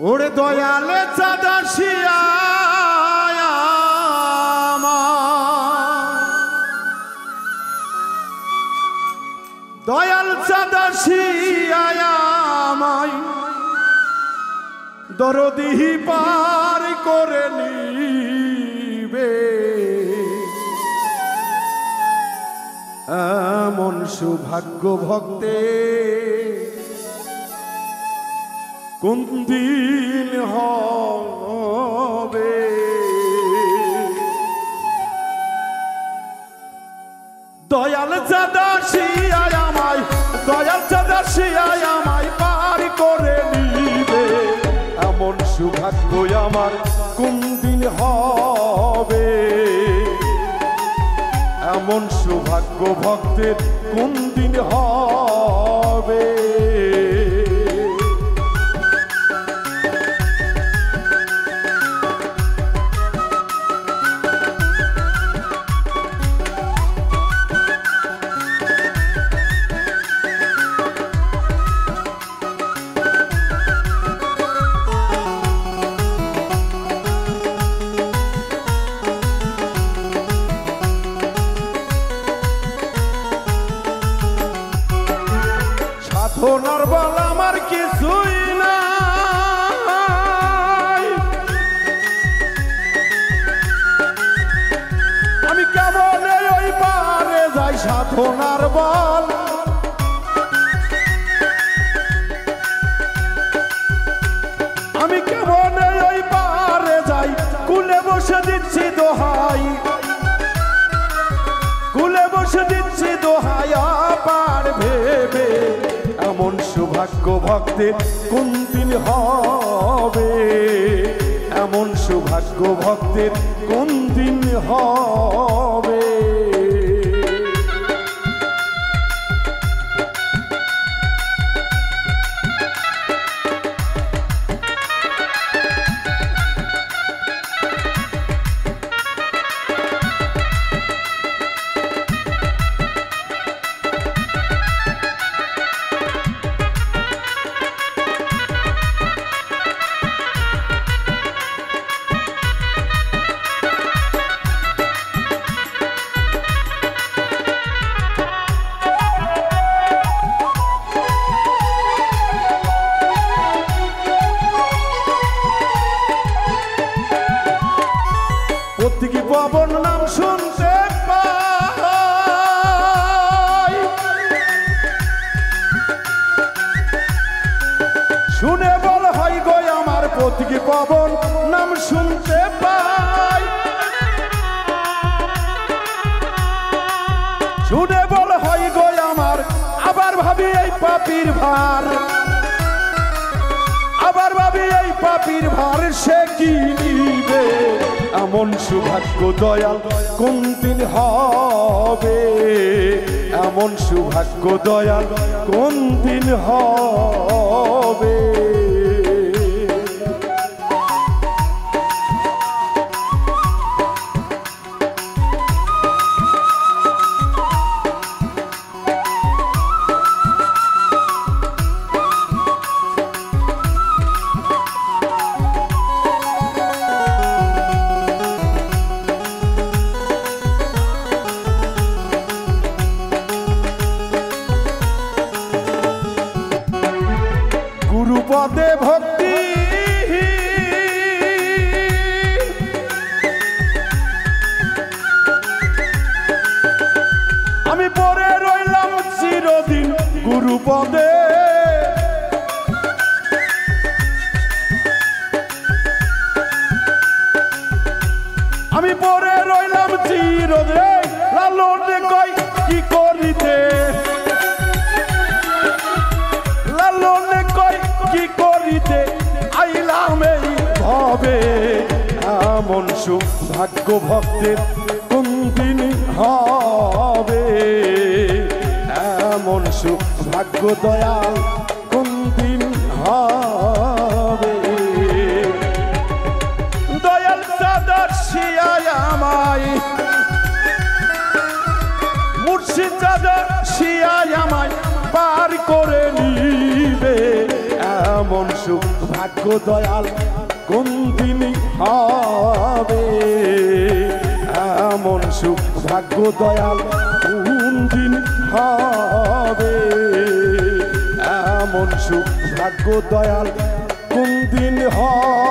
ওরে দয়ালে চাঁদা শিয়া দয়াল চাঁদা শিয়ায় দরদিহি পার করে নিবে এমন সৌভাগ্য ভক্তে কোন দিন হবে দয়াল চাঁদা শিয়ায় আমায় দয়াল চাঁদা শিয়ায় আমায় পার করে নিবে এমন সৌভাগ্য আমার কোন দিন হবে এমন সৌভাগ্য ভক্তের কোন দিন হবে সোনার বল আমার কিছুই নাই আমি কেমন ওই পারে যাই সাধনার বল আমি কেমন ওই পারে যাই কুলে বসে দিচ্ছি দোহাই কুলে বসে দিচ্ছি দোহাই পার ভেবে এমন সৌভাগ্য ভক্তের কোন দিন হবে এমন সৌভাগ্য ভক্তের কোন দিন হবে প্রতীকী পবন নাম শুনতে পাই শুনে বল হয় গো আমার প্রতীকী পবন নাম শুনতে পাই শুনে বল হয় গো আমার আবার ভাবি এই পাপীর ভার আবার ভাবি এই পাপীর ভার সে কি নিবে এমন সৌভাগ্য দয়াল কোন দিন হবে এমন সৌভাগ্য দয়াল কোন দিন হবে গুরুপদে ভক্তি আমি পড়ে রইলাম চিরদিন গুরুপদে আমি পড়ে রইলাম চিরদিন লালনে কয় কি করিতে লালনে কয় কি করিতে আইলাম এই ভবে এমন সৌভাগ্য ভক্তের কোন দিন হবে এমন সৌভাগ্য দয়াল কোন দিন হবে দয়াল চাঁদা শিয়ায় আমায় মুর্শিদ চাঁদা শিয়ায় আমায় পার করে নিবে এমন সৌভাগ্য ভাগ্য দয়াল কোন দিন হবে এমন সুখ ভাগ্য দয়াল কোন দিন হবে এমন সুখ ভাগ্য দয়াল কোন দিন হবে